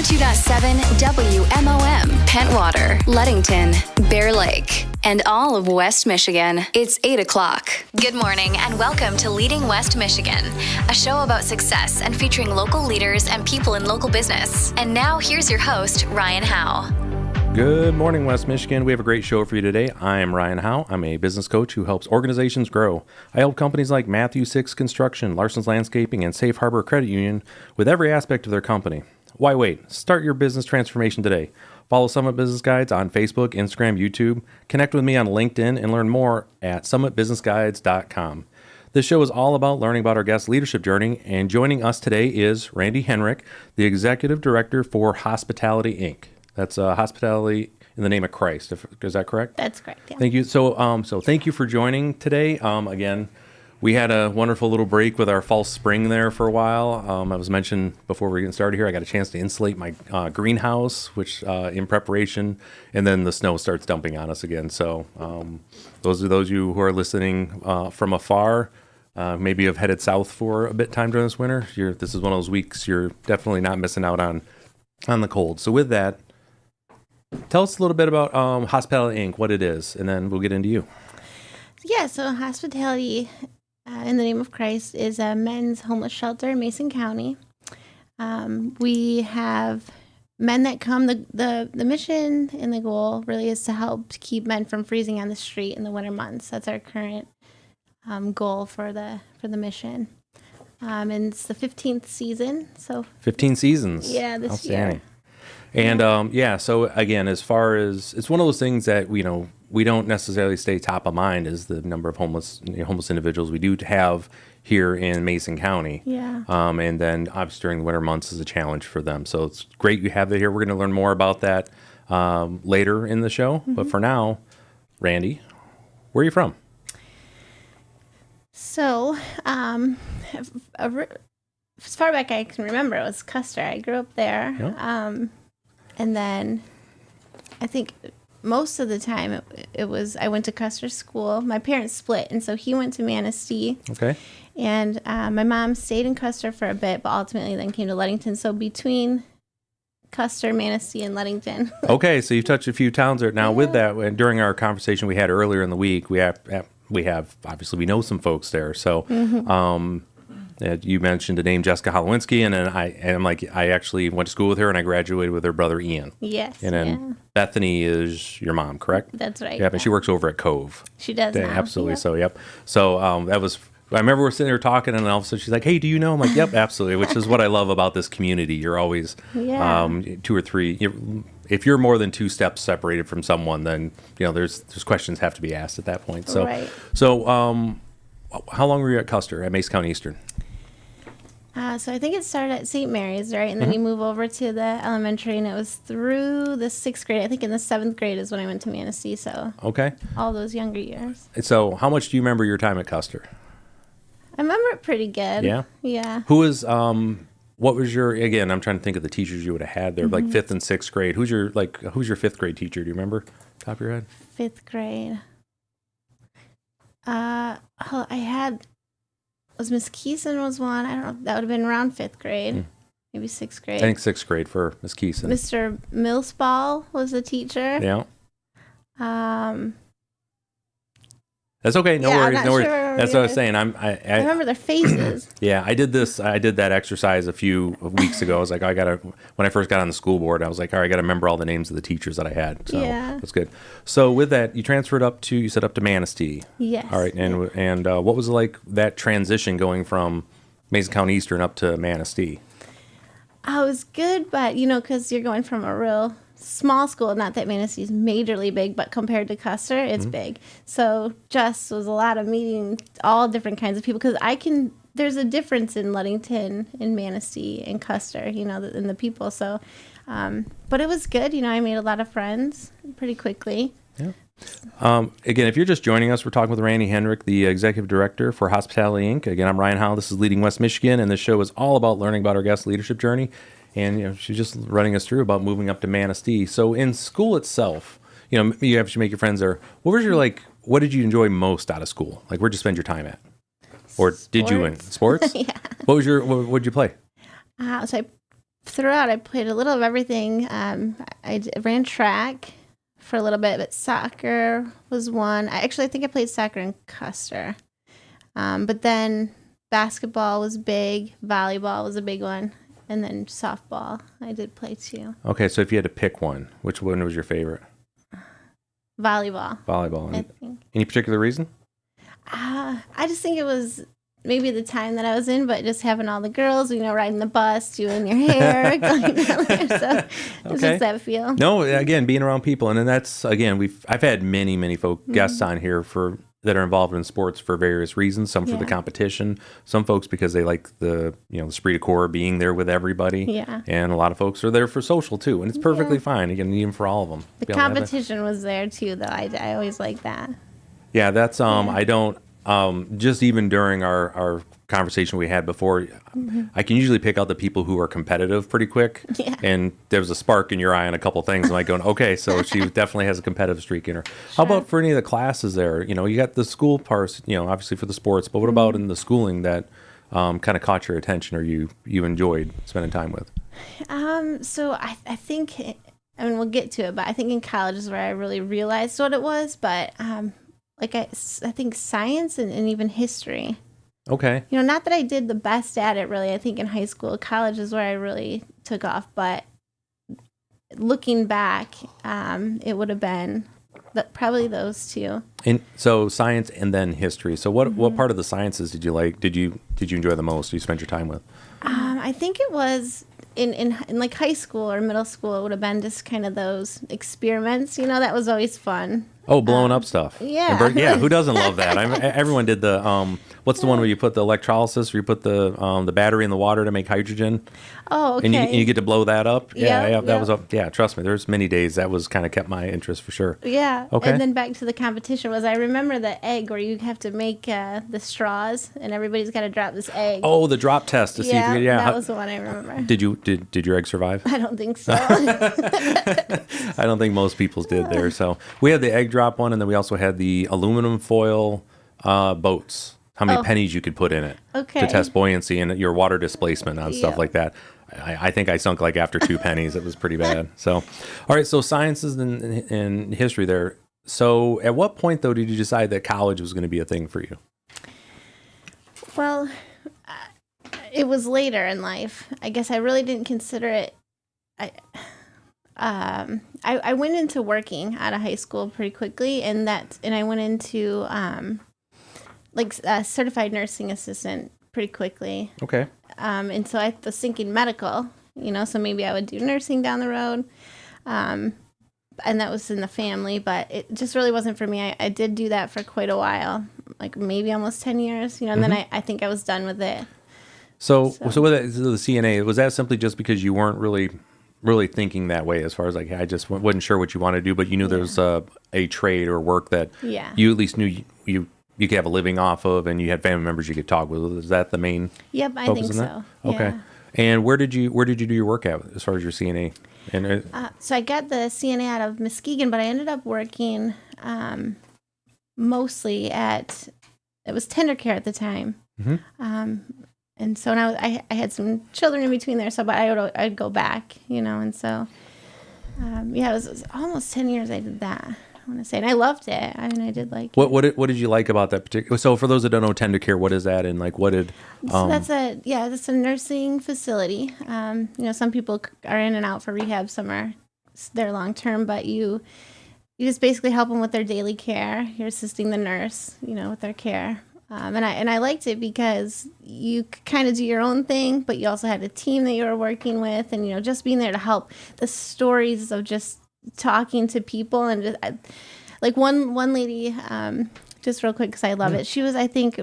102.7 WMOM, Pentwater, Ludington, Bear Lake, and all of West Michigan. It's 8 o'clock. Good morning and welcome to Leading West Michigan, a show about success and featuring local leaders and people in local business. And now here's your host, Ryan Howe. Good morning, West Michigan. We have a great show for you today. I am Ryan Howe. I'm a business coach who helps organizations grow. I help companies like Matthew Six Construction, Larson's Landscaping, and Safe Harbor Credit Union with every aspect of their company. Why wait? Start your business transformation today. Follow Summit Business Guides on Facebook, Instagram, YouTube. Connect with me on LinkedIn and learn more at summitbusinessguides.com. This show is all about learning about our guest leadership journey, and joining us today is Randi Henric, the Executive Director for Hospitality, Inc. That's hospitality in the name of Christ. Is that correct? That's correct. Yeah. Thank you. So thank you for joining today. Again, we had a wonderful little break with our false spring there for a while. I was mentioned before we get started here, I got a chance to insulate my greenhouse, which in preparation, and then the snow starts dumping on us again. So those of you who are listening from afar, maybe have headed south for a bit time during this winter. This is one of those weeks you're definitely not missing out on the cold. So with that, tell us a little bit about Hospitality Inc., what it is, and then we'll get into you. Yeah, so Hospitality in the Name of Christ is a men's homeless shelter in Mason County. We have men that come. The mission and the goal really is to help keep men from freezing on the street in the winter months. That's our current goal for the mission. And it's the 15th season. So 15 seasons. Yeah, this year. And so again, as far as it's one of those things that we don't necessarily stay top of mind is the number of homeless individuals we do have here in Mason County. Yeah. And then obviously during the winter months is a challenge for them. So it's great you have it here. We're going to learn more about that later in the show. Mm-hmm. But for now, Randi, where are you from? So, as far back I can remember, it was Custer. I grew up there. Yeah. And then I think most of the time it was I went to Custer school. My parents split, and so he went to Manistee. Okay. And my mom stayed in Custer for a bit, but ultimately then came to Ludington. So between Custer, Manistee, and Ludington. Okay, so you've touched a few towns there. Now, with that, and during our conversation we had earlier in the week, we have obviously we know some folks there. So you mentioned the name Jessica Holowinski, and then I actually went to school with her, and I graduated with her brother Ian. Yes. And then Bethany is your mom, correct? That's right. Yep, and she works over at Cove. She does now. Absolutely. Yep. So, yep. So that was, I remember we're sitting there talking, and all of a sudden she's like, hey, do you know? I'm like, yep, absolutely, which is what I love about this community. You're always 2 or 3. If you're more than 2 steps separated from someone, then, there's questions have to be asked at that point. So, right. So how long were you at Custer, at Mason County Eastern? So I think it started at St. Mary's, right? And then you move over to the elementary, and it was through the 6th grade. I think in the 7th grade is when I went to Manistee, so okay, all those younger years. So how much do you remember your time at Custer? I remember it pretty good. Yeah? Yeah. Who was, what was your, again, I'm trying to think of the teachers you would have had there, like 5th and 6th grade. Who's your 5th grade teacher? Do you remember? Top of your head? 5th grade. Miss Keeson was one. I don't know. That would have been around 5th grade, maybe 6th grade. I think 6th grade for Miss Keeson. Mr. Millsball was the teacher. Yeah. That's okay. No worries. No worries. That's what I was saying. I remember their faces. Yeah, I did that exercise a few weeks ago. I was like, when I first got on the school board, I was like, all right, I got to remember all the names of the teachers that I had. So that's good. So with that, you transferred up to Manistee. Yes. All right. And what was like that transition going from Mason County Eastern up to Manistee? It was good, but because you're going from a real small school, not that Manistee is majorly big, but compared to Custer, it's big. So just was a lot of meeting all different kinds of people, because there's a difference in Ludington and Manistee and Custer, in the people. So, but it was good. I made a lot of friends pretty quickly. Yeah. Again, if you're just joining us, we're talking with Randi Henric, the Executive Director for Hospitality Inc. Again, I'm Ryan Howe. This is Leading West Michigan, and this show is all about learning about our guest leadership journey. And she's just running us through about moving up to Manistee. So in school itself, you have to make your friends there. What was your what did you enjoy most out of school? Like, where'd you spend your time at? Or did you in sports? Yeah. What did you play? So I throughout, I played a little of everything. Ran track for a little bit, but soccer was one. I think I played soccer in Custer. But then basketball was big, volleyball was a big one, and then softball I did play too. Okay, so if you had to pick one, which one was your favorite? Volleyball. Volleyball. Any particular reason? I just think it was maybe the time that I was in, but just having all the girls, riding the bus, doing your hair, going down there. So it's just that feel. No, again, being around people. And then that's, again, I've had many guests on here that are involved in sports for various reasons. Some for the competition, some folks because they like the esprit de corps, being there with everybody. Yeah. And a lot of folks are there for social too. And it's perfectly fine. Again, even for all of them. The competition was there too, though. I always like that. Yeah, that's, I don't, just even during our conversation we had before, I can usually pick out the people who are competitive pretty quick. Yeah. And there was a spark in your eye on a couple things. I'm like going, okay, so she definitely has a competitive streak in her. Sure. How about for any of the classes there? You got the school parts, obviously for the sports, but what about in the schooling that kind of caught your attention or you enjoyed spending time with? So I think, we'll get to it, but I think in college is where I really realized what it was. But I think science and even history. Okay. Not that I did the best at it, really. I think in high school, college is where I really took off. But looking back, it would have been probably those two. And so science and then history. So what part of the sciences did you like? Did you enjoy the most? Did you spend your time with? I think it was in like high school or middle school. It would have been just kind of those experiments. That was always fun. Oh, blowing up stuff. Yeah. Yeah, who doesn't love that? Everyone did the, what's the one where you put the electrolysis, or you put the battery in the water to make hydrogen? Oh, okay. And you get to blow that up? Yeah, that was trust me, there's many days that was kind of kept my interest for sure. Yeah. Okay. And then back to the competition I remember the egg where you have to make the straws and everybody's got to drop this egg. Oh, the drop test to see if you that was the one I remember. Did your egg survive? I don't think so. I don't think most people's did there. So we had the egg drop one, and then we also had the aluminum foil boats. How many pennies you could put in it to test buoyancy and your water displacement on stuff like that. I think I sunk like after 2 pennies. It was pretty bad. So, all right. So sciences and history there. So at what point, though, did you decide that college was going to be a thing for you? Well, it was later in life. I guess I really didn't consider it. I went into working out of high school pretty quickly, and I went into a certified nursing assistant pretty quickly. Okay. And so I was thinking medical, so maybe I would do nursing down the road. And that was in the family, but it just really wasn't for me. I did do that for quite a while, like maybe almost 10 years, and then I think I was done with it. So with the CNA, was that simply just because you weren't really thinking that way as far as I just wasn't sure what you want to do, but you knew there was a trade or work that you at least knew you could have a living off of, and you had family members you could talk with. Is that the main? Yep, I think so. Okay. Yeah. And where did you do your work at as far as your CNA? And so I got the CNA out of Muskegon, but I ended up working mostly it was tender care at the time. Mm-hmm. And so now I had some children in between there, but I'd go back, and so, it was almost 10 years I did that, I want to say, and I loved it. I did like it. What did you like about that particular? So for those that don't know tender care, what is that, and what did? So that's a nursing facility. Some people are in and out for rehab, some are there long term, but you just basically help them with their daily care. You're assisting the nurse, with their care. And I liked it because you kind of do your own thing, but you also had a team that you were working with, and just being there to help. The stories of just talking to people, and just like one lady, just real quick because I love it. She was, I think,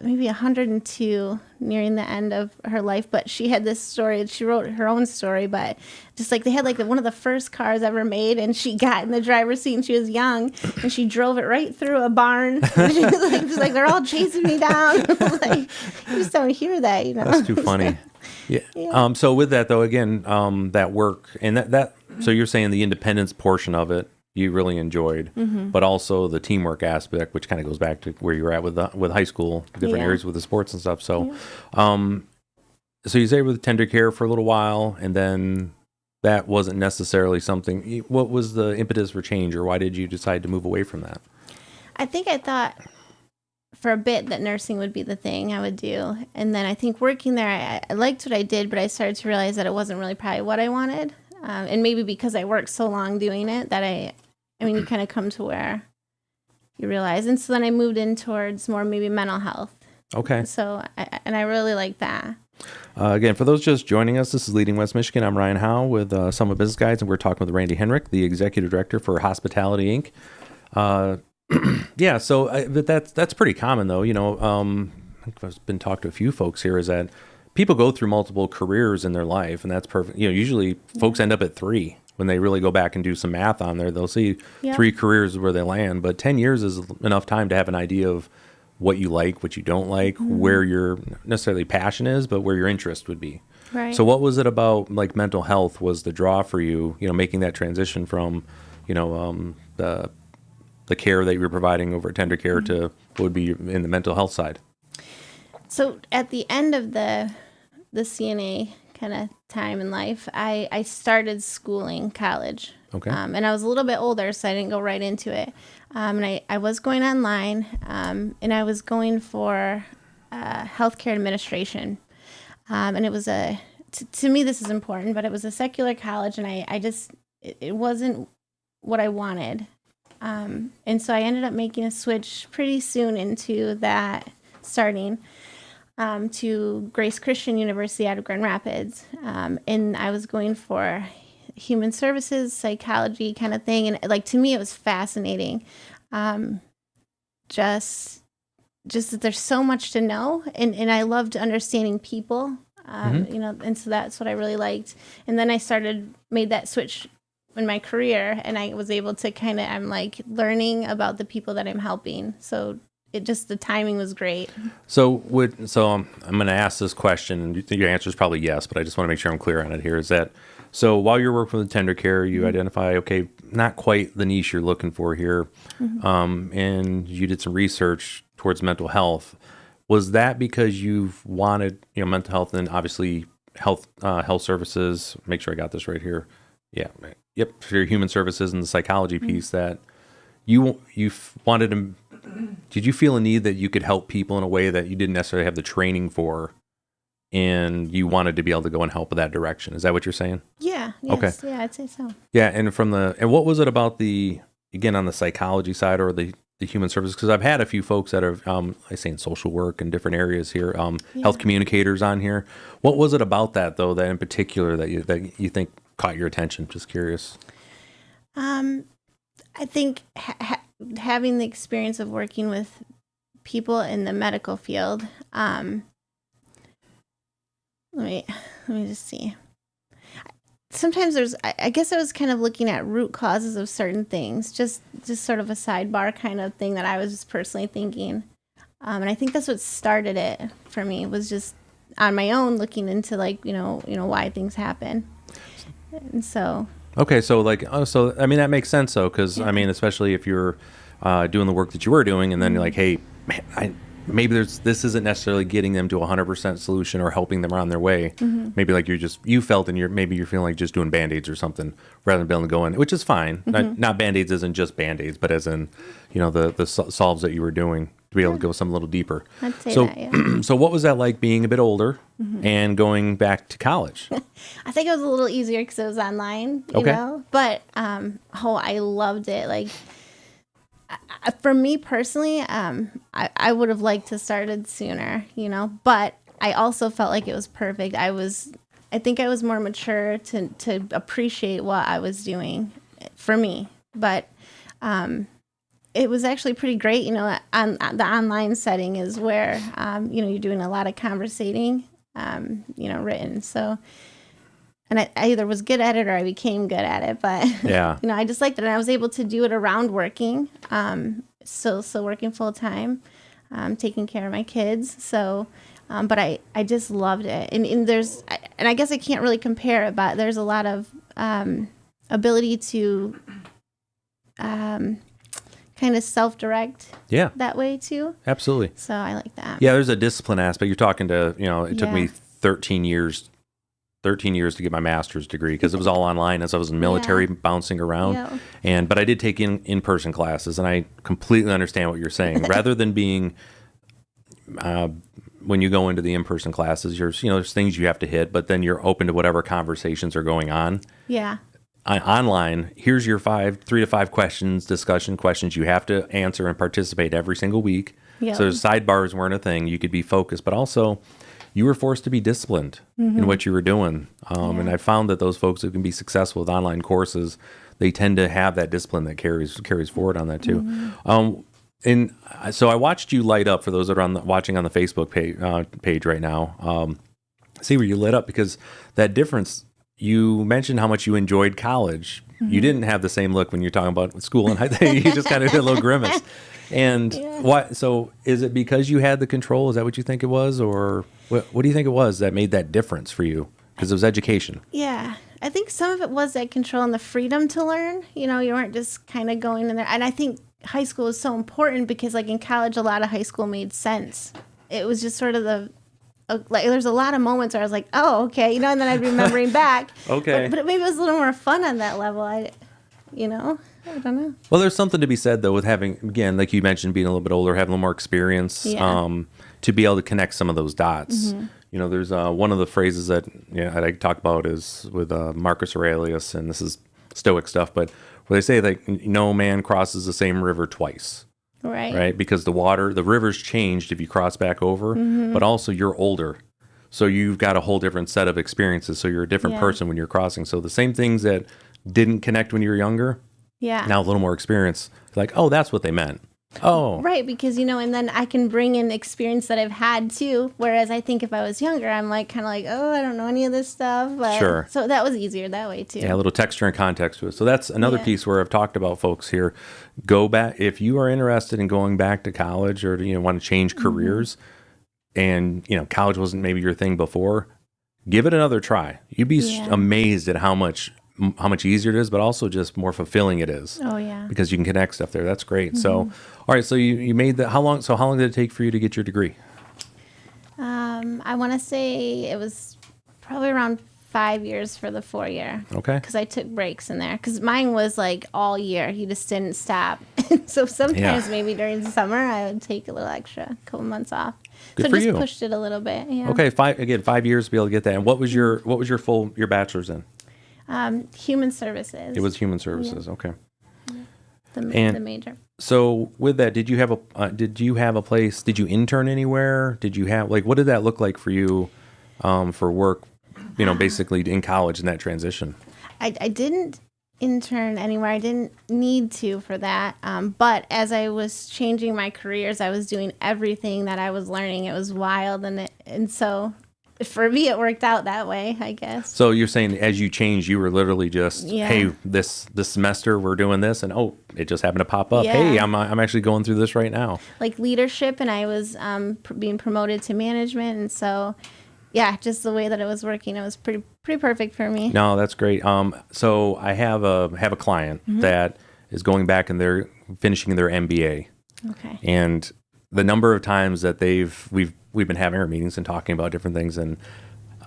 maybe 102, nearing the end of her life, but she had this story. She wrote her own story, but just they had one of the first cars ever made, and she got in the driver's seat and she was young, and she drove it right through a barn. And she was just they're all chasing me down. You just don't hear that, That's too funny. Yeah. So with that though, again, that work and that so you're saying the independence portion of it you really enjoyed, but also the teamwork aspect, which kind of goes back to where you were at with high school, different areas with the sports and stuff. So, so you stayed with tender care for a little while, and then that wasn't necessarily something. What was the impetus for change, or why did you decide to move away from that? I think I thought for a bit that nursing would be the thing I would do. And then I think working there, I liked what I did, but I started to realize that it wasn't really probably what I wanted. And maybe because I worked so long doing it that I mean, you kind of come to where you realize. And so then I moved in towards more maybe mental health. Okay. So, I really like that. Again, for those just joining us, this is Leading West Michigan. I'm Ryan Howe with Summit Business Guides, and we're talking with Randi Henric, the Executive Director for Hospitality, Inc. Yeah, so but that's pretty common, though. I think I've been talking to a few folks here, is that people go through multiple careers in their life, and that's perfect. Usually folks end up at 3. When they really go back and do some math on there, they'll see 3 careers where they land. But 10 years is enough time to have an idea of what you like, what you don't like, where your necessarily passion is, but where your interest would be. Right. So what was it about like mental health was the draw for you, making that transition from, the care that you were providing over tender care to what would be in the mental health side? So at the end of the CNA kind of time in life, I started schooling college. Okay. And I was a little bit older, so I didn't go right into it. And I was going online, and I was going for healthcare administration. And it was to me, this is important, but it was a secular college, and it wasn't what I wanted. And so I ended up making a switch pretty soon into that, starting to Grace Christian University out of Grand Rapids. And I was going for human services, psychology kind of thing. And to me, it was fascinating. Just that there's so much to know. And I loved understanding people, and so that's what I really liked. And then I made that switch in my career, and I was able to I'm learning about the people that I'm helping. So the timing was great. So I'm going to ask this question, and your answer is probably yes, but I just want to make sure I'm clear on it here. Is that, so while you're working with tender care, you identify, okay, not quite the niche you're looking for here, and you did some research towards mental health. Was that because you've wanted, mental health and obviously health services? Make sure I got this right here. Yeah. Yep. For your human services and the psychology piece, that you wanted to. Did you feel a need that you could help people in a way that you didn't necessarily have the training for, and you wanted to be able to go and help in that direction? Is that what you're saying? Yeah. Yes, okay. Yeah, I'd say so. Yeah, and what was it about again, on the psychology side or the human services? Because I've had a few folks that are, I say in social work and different areas here, health communicators on here. What was it about that, though, that in particular that you think caught your attention? Just curious. I think having the experience of working with people in the medical field, let me just see. Sometimes I guess I was kind of looking at root causes of certain things, just sort of a sidebar kind of thing that I was just personally thinking. And I think that's what started it for me, was just on my own looking into why things happen. And so. Okay. So I mean, that makes sense though. 'Cause I mean, especially if you're doing the work that you were doing, and then you're like, hey, man, maybe this isn't necessarily getting them to a 100% solution or helping them on their way. Maybe like you felt, and you're feeling like just doing Band-Aids or something rather than being able to go in, which is fine. Not Band-Aids isn't just Band-Aids, but as in, the solves that you were doing to be able to go some a little deeper. I'd say that, yeah. So what was that like being a bit older and going back to college? I think it was a little easier because it was online, you know, but I loved it. For me personally, I would have liked to started sooner, but I also felt like it was perfect. I think I was more mature to appreciate what I was doing for me, but it was actually pretty great. On the online setting is where, you're doing a lot of conversating, written. So, and I either was good at it or I became good at it, but yeah, I just liked it, and I was able to do it around working, still working full time, taking care of my kids. So, but I just loved it, and I guess I can't really compare it, but there's a lot of ability to kind of self-direct that way too. Absolutely. So I like that. Yeah, there's a discipline aspect. You're talking to, it took me 13 years to get my master's degree because it was all online as I was in the military bouncing around. Yeah. But I did take in-person classes, and I completely understand what you're saying. Rather than being, when you go into the in-person classes, there's things you have to hit, but then you're open to whatever conversations are going on. Yeah. Online, here's your 3 to 5 discussion questions you have to answer and participate every single week. Yep. So sidebars weren't a thing. You could be focused, but also you were forced to be disciplined in what you were doing. And I found that those folks who can be successful with online courses, they tend to have that discipline that carries forward on that too. And so I watched you light up, for those that are watching on the Facebook page right now. See where you lit up, because that difference, you mentioned how much you enjoyed college. You didn't have the same look when you're talking about school, and you just kind of did a little grimace. And why? So is it because you had the control? Is that what you think it was? Or what do you think it was that made that difference for you? Because it was education. Yeah. I think some of it was that control and the freedom to learn. You weren't just kind of going in there. And I think high school is so important because, like, in college, a lot of high school made sense. It was just sort of there's a lot of moments where I was like, oh, okay, and then I'd be remembering back. Okay. But maybe it was a little more fun on that level. I don't know. Well, there's something to be said, though, with having, again, like you mentioned, being a little bit older, having a little more experience, to be able to connect some of those dots. There's one of the phrases that I talk about is with Marcus Aurelius, and this is Stoic stuff, but where they say, like, no man crosses the same river twice. Right? Because the river's changed if you cross back over, but also you're older. So you've got a whole different set of experiences. So you're a different person when you're crossing. So the same things that didn't connect when you were younger, now a little more experience. Like, oh, that's what they meant. Oh. Right, because, and then I can bring in experience that I've had too. Whereas I think if I was younger, I'm like, kind of like, oh, I don't know any of this stuff. But, sure. So that was easier that way too. Yeah, a little texture and context to it. So that's another piece where I've talked about folks here. Go back, if you are interested in going back to college or want to change careers, and college wasn't maybe your thing before, give it another try. You'd be amazed at how much easier it is, but also just more fulfilling it is. Oh yeah. Because you can connect stuff there. That's great. So, all right. So you made that. How long did it take for you to get your degree? I want to say it was probably around 5 years for the 4-year. Okay. Because I took breaks in there. Because mine was like all year. You just didn't stop. So sometimes maybe during the summer I would take a little extra, couple months off. Good so for just you. Pushed it a little bit. Yeah. Okay. 5 years to be able to get that. And what was your bachelor's in? Human services. It was human services. Yeah. Okay. The major. So with that, did you have a place? Did you intern anywhere? Did you have, like, what did that look like for you, for work? Basically in college in that transition. I didn't intern anywhere. I didn't need to for that. But as I was changing my careers, I was doing everything that I was learning. It was wild, and so for me, it worked out that way, I guess. So you're saying as you changed, you were literally just, hey, this semester we're doing this, and it just happened to pop up. Yeah. Hey, I'm actually going through this right now. Like leadership, and I was being promoted to management, and so just the way that it was working, it was pretty perfect for me. No, that's great. So I have a client that is going back and they're finishing their MBA. Okay. And the number of times that we've been having our meetings and talking about different things, and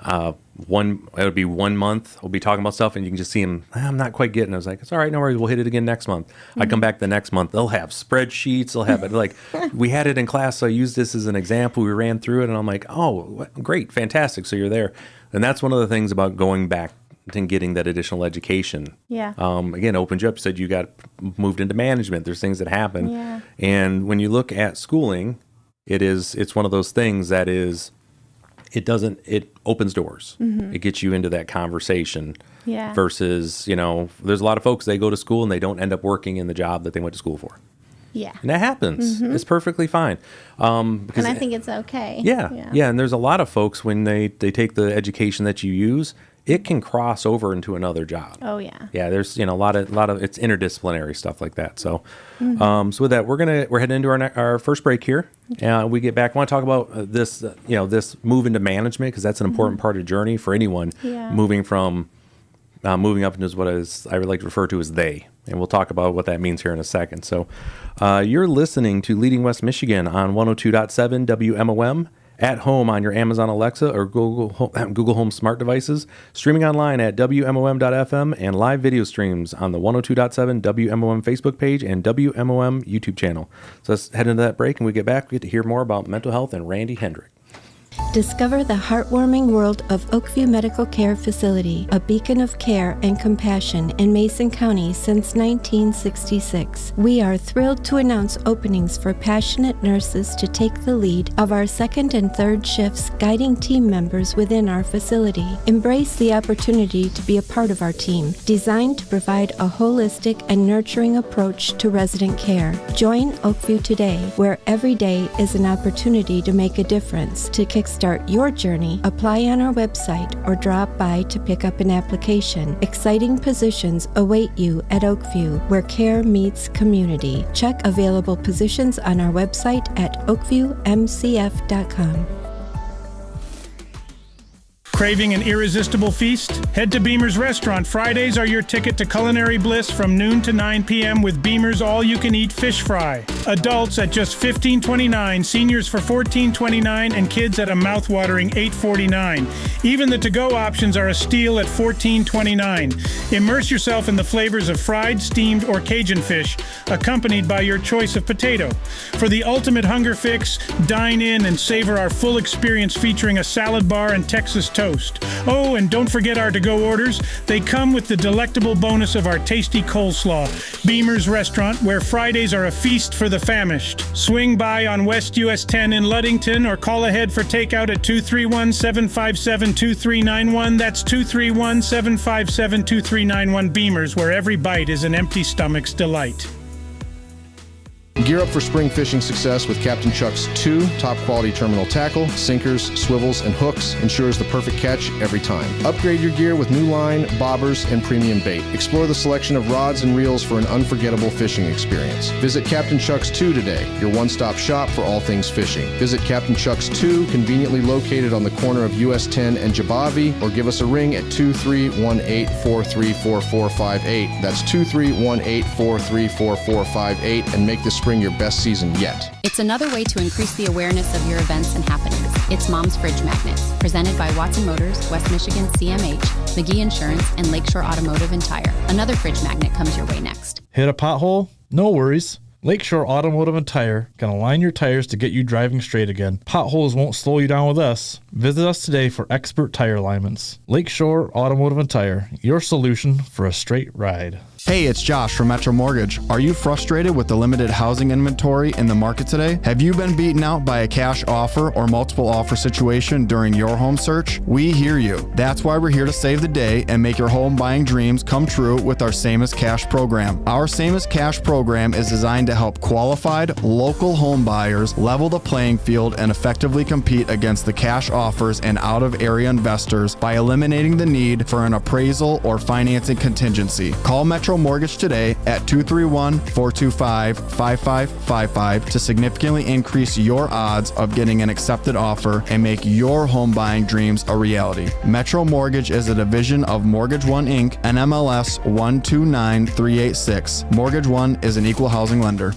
it'll be 1 month we'll be talking about stuff, and you can just see him, I'm not quite getting it. I was like, it's all right, no worries, we'll hit it again next month. I come back the next month, they'll have spreadsheets, they'll have it like, we had it in class, so I used this as an example, we ran through it, and I'm like, oh, great, fantastic, so you're there. And that's one of the things about going back and getting that additional education. Yeah. Again, opens you up. You said you got moved into management. There's things that happen. Yeah. And when you look at schooling, it's one of those things that it opens doors. It gets you into that conversation. Yeah. Versus, there's a lot of folks, they go to school and they don't end up working in the job that they went to school for. Yeah. And that happens. It's perfectly fine. And I think it's okay. Yeah. And there's a lot of folks, when they take the education that you use, it can cross over into another job. Oh yeah. Yeah, there's a lot of it's interdisciplinary stuff like that. So, so with that, we're heading into our first break here. We get back. I want to talk about this this move into management, because that's an important part of the journey for anyone moving up into what I would like to refer to as they. And we'll talk about what that means here in a second. So, you're listening to Leading West Michigan on 102.7 WMOM at home on your Amazon Alexa or Google Home smart devices, streaming online at WMOM.FM, and live video streams on the 102.7 WMOM Facebook page and WMOM YouTube channel. So let's head into that break, and we get back. We get to hear more about mental health and Randi Henric. Discover the heartwarming world of Oakview Medical Care Facility, a beacon of care and compassion in Mason County since 1966. We are thrilled to announce openings for passionate nurses to take the lead of our second and third shifts, guiding team members within our facility. Embrace the opportunity to be a part of our team, designed to provide a holistic and nurturing approach to resident care. Join Oakview today, where every day is an opportunity to make a difference. To kickstart your journey, apply on our website or drop by to pick up an application. Exciting positions await you at Oakview, where care meets community. Check available positions on our website at oakviewmcf.com. Craving an irresistible feast? Head to Beamer's Restaurant. Fridays are your ticket to culinary bliss from noon to 9 p.m. with Beamer's all-you-can-eat fish fry. Adults at just $15.29, seniors for $14.29, and kids at a mouth-watering $8.49. Even the to-go options are a steal at $14.29. Immerse yourself in the flavors of fried, steamed, or Cajun fish, accompanied by your choice of potato. For the ultimate hunger fix, dine in and savor our full experience featuring a salad bar and Texas toast. Oh, and don't forget our to-go orders. They come with the delectable bonus of our tasty coleslaw. Beamer's Restaurant, where Fridays are a feast for the famished. Swing by on West US 10 in Ludington or call ahead for takeout at 231-757-2391. That's 231-757-2391. Beamer's, where every bite is an empty stomach's delight. Gear up for spring fishing success with Captain Chuck's 2 top-quality terminal tackle, sinkers, swivels, and hooks ensures the perfect catch every time. Upgrade your gear with new line, bobbers, and premium bait. Explore the selection of rods and reels for an unforgettable fishing experience. Visit Captain Chuck's 2 today, your one-stop shop for all things fishing. Visit Captain Chuck's 2, conveniently located on the corner of US 10 and Jabavi, or give us a ring at 2318-434458. That's 2318-434458, and make this spring your best season yet. It's another way to increase the awareness of your events and happenings. It's Mom's Fridge Magnets, presented by Watson Motors, West Michigan CMH, McGee Insurance, and Lakeshore Automotive and Tire. Another fridge magnet comes your way next. Hit a pothole? No worries. Lakeshore Automotive and Tire can align your tires to get you driving straight again. Potholes won't slow you down with us. Visit us today for expert tire alignments. Lakeshore Automotive and Tire, your solution for a straight ride. Hey, it's Josh from Metro Mortgage. Are you frustrated with the limited housing inventory in the market today? Have you been beaten out by a cash offer or multiple offer situation during your home search? We hear you. That's why we're here to save the day and make your home buying dreams come true with our Same as Cash program. Our Same as Cash program is designed to help qualified local home buyers level the playing field and effectively compete against the cash offers and out-of-area investors by eliminating the need for an appraisal or financing contingency. Call Metro Mortgage today at 231-425-5555 to significantly increase your odds of getting an accepted offer and make your home buying dreams a reality. Metro Mortgage is a division of Mortgage One Inc. and MLS 129386. Mortgage One is an equal housing lender.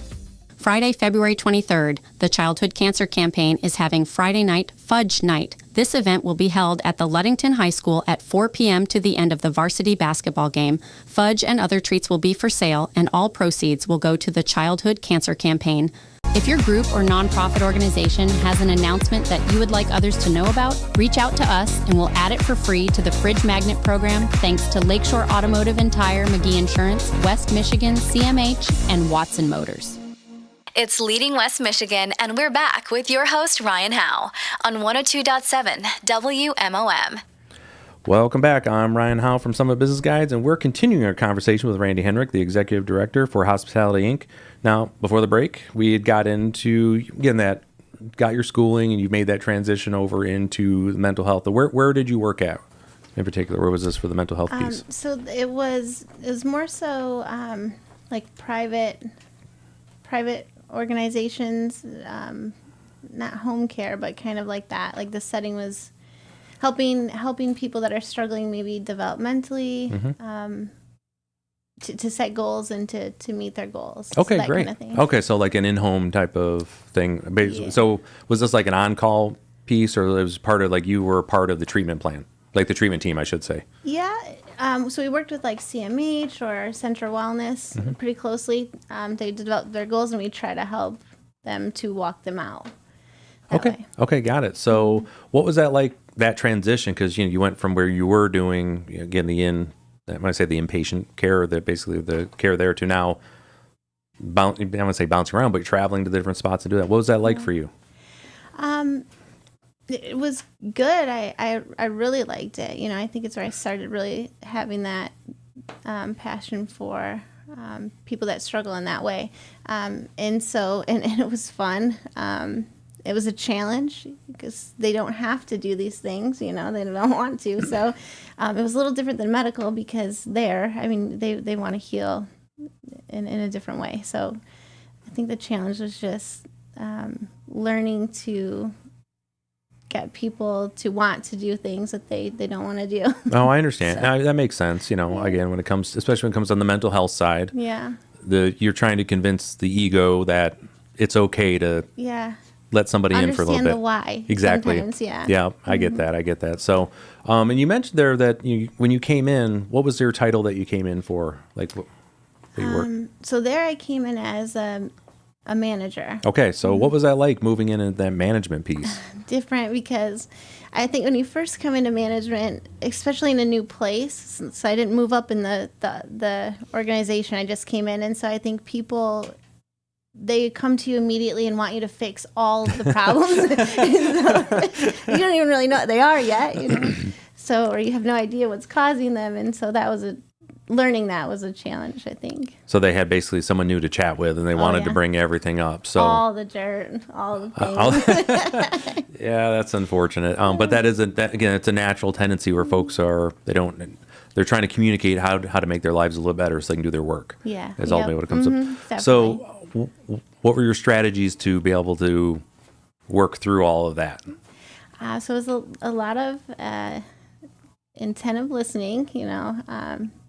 Friday, February 23rd, the Childhood Cancer Campaign is having Friday Night Fudge Night. This event will be held at the Ludington High School at 4 p.m. to the end of the varsity basketball game. Fudge and other treats will be for sale, and all proceeds will go to the Childhood Cancer Campaign. If your group or nonprofit organization has an announcement that you would like others to know about, reach out to us and we'll add it for free to the Fridge Magnet program thanks to Lakeshore Automotive and Tire, McGee Insurance, West Michigan, CMH, and Watson Motors. It's Leading West Michigan, and we're back with your host, Ryan Howe, on 102.7 WMOM. Welcome back. I'm Ryan Howe from Summit Business Guides, and we're continuing our conversation with Randi Henric, the Executive Director for Hospitality Inc. Now, before the break, we had got into, again, got your schooling, and you made that transition over into mental health. Where did you work at in particular? Where was this for the mental health piece? So it was more so like private organizations, not home care, but kind of like that. Like the setting was helping people that are struggling maybe developmentally, to set goals and to meet their goals. Okay, that great. Kind of thing. Okay, so like an in-home type of thing. Yeah. So was this like an on-call piece, or it was part of, like, you were part of the treatment plan, like the treatment team, I should say? Yeah. So we worked with like CMH or Central Wellness pretty closely. They developed their goals, and we try to help them to walk them out. Okay, got it. So what was that like, that transition? Because you went from where you were doing, again, when I say the inpatient care, or basically the care there, to now, I want to say bouncing around, but traveling to the different spots to do that. What was that like for you? It was good. I really liked it. I think it's where I started really having that passion for people that struggle in that way. And it was fun. It was a challenge because they don't have to do these things, they don't want to. So it was a little different than medical, because they want to heal in a different way. So I think the challenge was just learning to get people to want to do things that they don't want to do. Oh, I understand. Now, that makes sense. Again, especially when it comes on the mental health side, Yeah. You're trying to convince the ego that it's okay to let somebody in for a little bit. Understand the why. Exactly. Sometimes, yeah. Yeah, I get that. So, and you mentioned there that when you came in, what was your title that you came in for? Like, what you work? So there I came in as a manager. Okay, so what was that like, moving into that management piece? Different, because I think when you first come into management, especially in a new place, so I didn't move up in the organization, I just came in, and so I think people, they come to you immediately and want you to fix all of the problems. So, you don't even really know what they are yet, So, or you have no idea what's causing them, and so learning that was a challenge, I think. So they had basically someone new to chat with, and they wanted to bring everything up. So all the dirt, all the things. Yeah, that's unfortunate. But again, it's a natural tendency where folks they're trying to communicate how to make their lives a little better so they can do their work. Yeah. Is ultimately what it comes to. Definitely. So what were your strategies to be able to work through all of that? So it was a lot of attentive listening,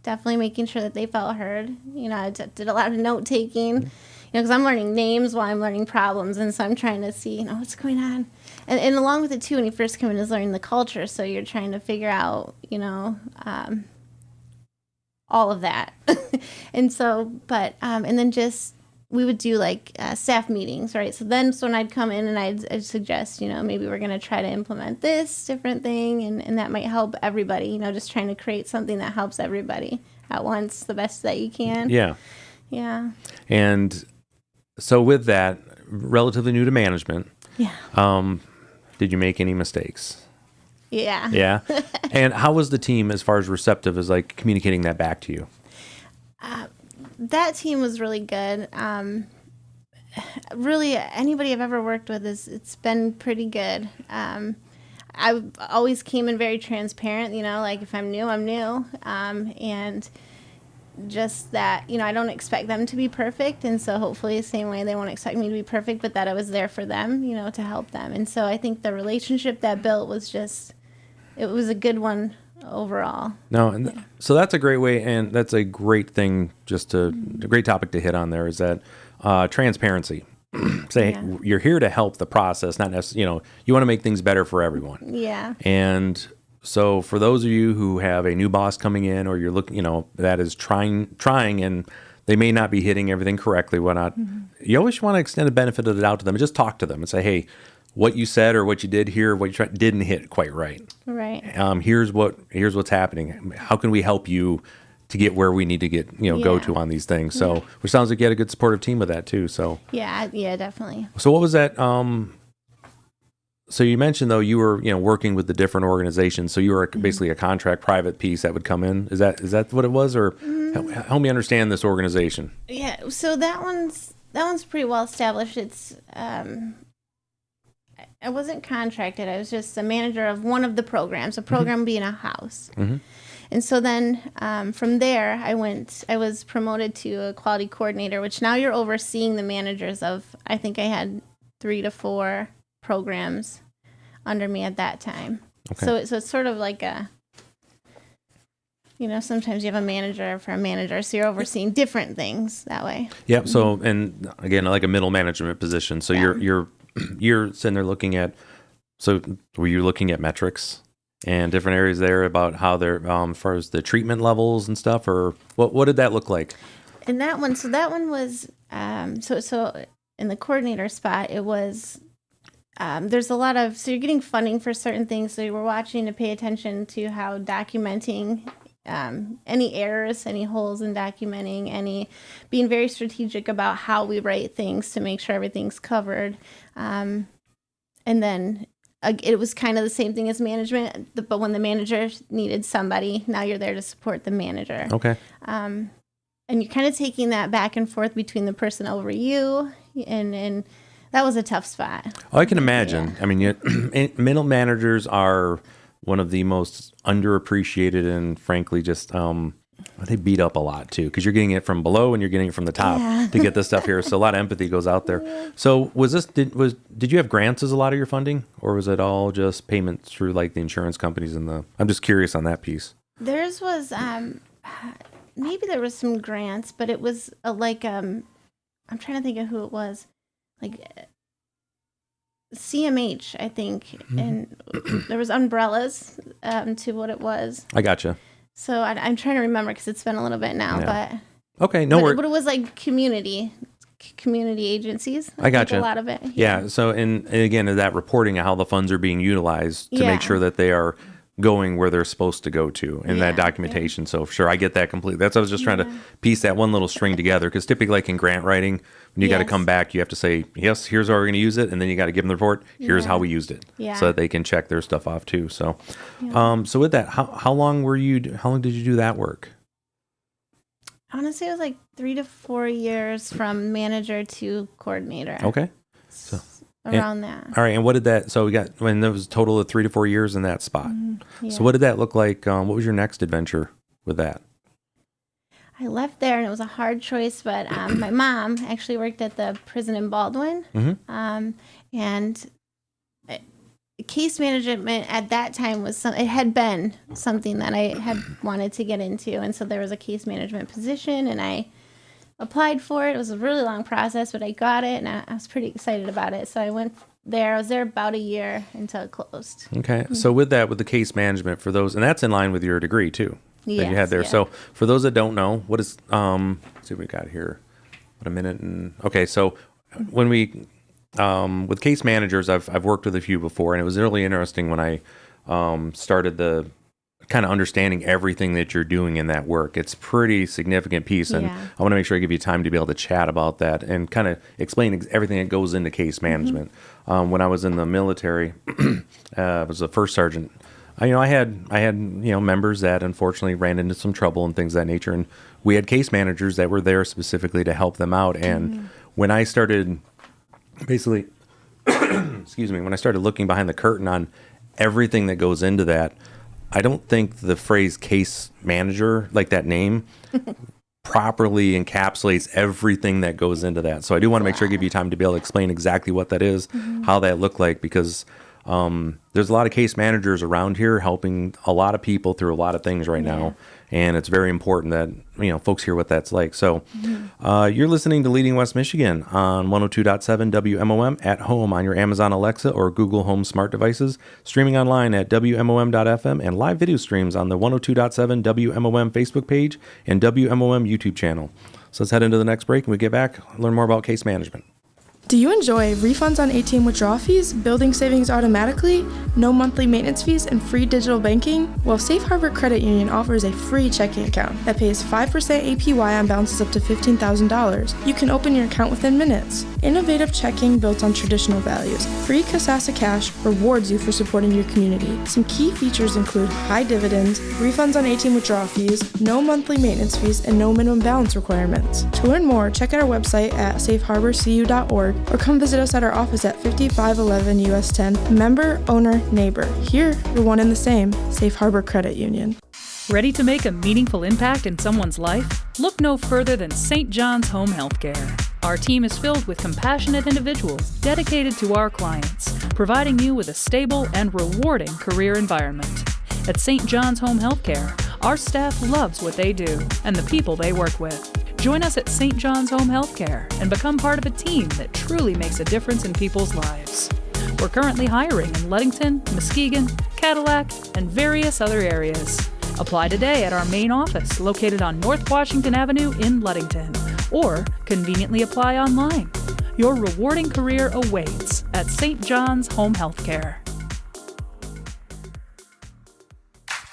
definitely making sure that they felt heard. I did a lot of note taking, because I'm learning names while I'm learning problems. And so I'm trying to see, what's going on. And along with it too, when you first come in, is learning the culture. So you're trying to figure out, all of that. And so, and then just, we would do like staff meetings, right? So when I'd come in and I'd suggest, maybe we're going to try to implement this different thing, and that might help everybody, just trying to create something that helps everybody at once the best that you can. Yeah. Yeah. And so with that, relatively new to management, did you make any mistakes? Yeah. Yeah. And how was the team as far as receptive as like communicating that back to you? That team was really good. Really, anybody I've ever worked with, it's been pretty good. I always came in very transparent, like if I'm new, I'm new. And just that, I don't expect them to be perfect. And so hopefully the same way they won't expect me to be perfect, but that I was there for them, to help them. And so I think the relationship that built was it was a good one overall. No, and so that's a great way, and that's a great thing, a great topic to hit on there, is that transparency. Say, you're here to help the process, not necessarily, you want to make things better for everyone. Yeah. And so for those of you who have a new boss coming in, or you're looking, that is trying, and they may not be hitting everything correctly, whatnot, you always want to extend the benefit of the doubt to them and just talk to them and say, hey, what you said or what you did here, what you didn't hit quite right. Right. Here's what's happening. How can we help you to get where we need to get, go to on these things? So, which sounds like you had a good supportive team with that too. So. Yeah, definitely. So what was that? So you mentioned though you were, working with the different organizations. So you were basically a contract private piece that would come in. Is that what it was, or help me understand this organization? Yeah. So that one's pretty well established. It's I wasn't contracted. I was just a manager of one of the programs, a program being a house. And so then from there, I was promoted to a quality coordinator, which now you're overseeing the managers of, I think I had 3 to 4 programs under me at that time. Okay. So it's sort of like sometimes you have a manager for a manager, so you're overseeing different things that way. Yep. So, and again, like a middle management position. So you're sitting there looking at So were you looking at metrics and different areas there about how they're, as far as the treatment levels and stuff, or what did that look like? And that one was, so in the coordinator spot, it was, there's a lot of, so you're getting funding for certain things. So we're watching to pay attention to how documenting any errors, any holes in documenting, being very strategic about how we write things to make sure everything's covered. And then it was kind of the same thing as management, but when the manager needed somebody, now you're there to support the manager. Okay. And you're kind of taking that back and forth between the person over you, and that was a tough spot. Oh, I can imagine. Yeah. I mean, middle managers are one of the most underappreciated and frankly just they beat up a lot too, because you're getting it from below and you're getting it from the top to get this stuff here. So a lot of empathy goes out there. Yeah. So did you have grants as a lot of your funding, or was it all just payments through like the insurance companies I'm just curious on that piece. Theirs was maybe there was some grants, but it was I'm trying to think of who it was, like CMH, I think, and there was umbrellas to what it was. I gotcha. So I'm trying to remember because it's been a little bit now, but okay, no worries. But it was like community agencies. I gotcha. A lot of it. Yeah. So and again, that reporting of how the funds are being utilized to make sure that they are going where they're supposed to go to in that documentation. Yeah. So sure, I get that completely. That's what I was just trying to piece that one little string together, because typically like in grant writing, when you got to come back, you have to say, yes, here's how we're going to use it. And then you got to give them the report. Here's how we used it so that they can check their stuff off too. So, so with that, how long did you do that work? Honestly, it was like 3 to 4 years from manager to coordinator. Okay. So around that. All right. And what did that, so we got, when there was a total of 3 to 4 years in that spot. Yeah. So what did that look like? What was your next adventure with that? I left there and it was a hard choice, but my mom actually worked at the prison in Baldwin. And case management at that time was it had been something that I had wanted to get into. And so there was a case management position and I applied for it. It was a really long process, but I got it and I was pretty excited about it. So I went there. I was there about a year until it closed. Okay. So with the case management for those, and that's in line with your degree too, that you had there. Yeah. So for those that don't know, what is, let's see what we got here. What, a minute and, okay. So when we, with case managers, I've worked with a few before, and it was really interesting when I started the kind of understanding everything that you're doing in that work. It's a pretty significant piece, and I want to make sure I give you time to be able to chat about that and kind of explain everything that goes into case management. When I was in the military, I was a first sergeant. I had members that unfortunately ran into some trouble and things of that nature, and we had case managers that were there specifically to help them out. And when I started basically, when I started looking behind the curtain on everything that goes into that, I don't think the phrase case manager, like that name, properly encapsulates everything that goes into that. So I do want to make sure I give you time to be able to explain exactly what that is, how that looked like, because there's a lot of case managers around here helping a lot of people through a lot of things right now. And it's very important that, folks hear what that's like. So you're listening to Leading West Michigan on 102.7 WMOM at home on your Amazon Alexa or Google Home smart devices, streaming online at WMOM.FM, and live video streams on the 102.7 WMOM Facebook page and WMOM YouTube channel. So let's head into the next break, and we get back, learn more about case management. Do you enjoy refunds on ATM withdrawal fees, building savings automatically, no monthly maintenance fees, and free digital banking? Well, Safe Harbor Credit Union offers a free checking account that pays 5% APY on balances up to $15,000. You can open your account within minutes. Innovative checking built on traditional values. Free Kasasa Cash rewards you for supporting your community. Some key features include high dividends, refunds on ATM withdrawal fees, no monthly maintenance fees, and no minimum balance requirements. To learn more, check out our website at safeharborcu.org or come visit us at our office at 5511 US 10. Member, owner, neighbor. Here, you're one and the same. Safe Harbor Credit Union. Ready to make a meaningful impact in someone's life? Look no further than St. John's Home Healthcare. Our team is filled with compassionate individuals dedicated to our clients, providing you with a stable and rewarding career environment. At St. John's Home Healthcare, our staff loves what they do and the people they work with. Join us at St. John's Home Healthcare and become part of a team that truly makes a difference in people's lives. We're currently hiring in Ludington, Muskegon, Cadillac, and various other areas. Apply today at our main office located on North Washington Avenue in Ludington, or conveniently apply online. Your rewarding career awaits at St. John's Home Healthcare.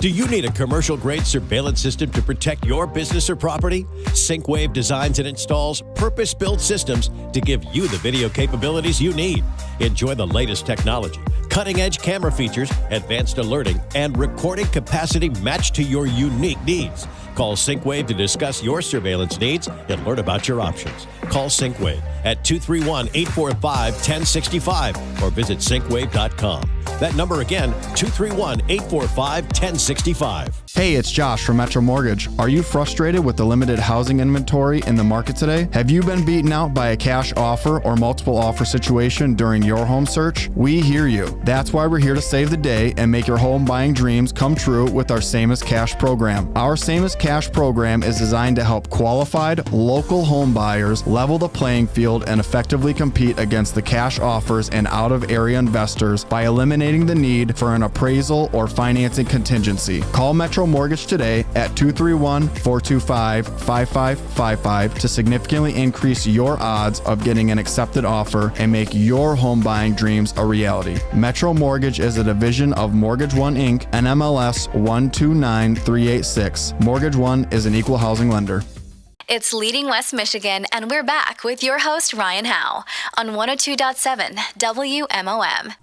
Do you need a commercial-grade surveillance system to protect your business or property? SyncWave designs and installs purpose-built systems to give you the video capabilities you need. Enjoy the latest technology, cutting-edge camera features, advanced alerting, and recording capacity matched to your unique needs. Call SyncWave to discuss your surveillance needs and learn about your options. Call SyncWave at 231-845-1065 or visit synkwave.com. That number again, 231-845-1065. Hey, it's Josh from Metro Mortgage. Are you frustrated with the limited housing inventory in the market today? Have you been beaten out by a cash offer or multiple offer situation during your home search? We hear you. That's why we're here to save the day and make your home buying dreams come true with our Same as Cash program. Our Same as Cash program is designed to help qualified local home buyers level the playing field and effectively compete against the cash offers and out-of-area investors by eliminating the need for an appraisal or financing contingency. Call Metro Mortgage today at 231-425-5555 to significantly increase your odds of getting an accepted offer and make your home buying dreams a reality. Metro Mortgage is a division of Mortgage One Inc. and MLS 129386. Mortgage One is an equal housing lender. It's Leading West Michigan, and we're back with your host, Ryan Howe, on 102.7 WMOM.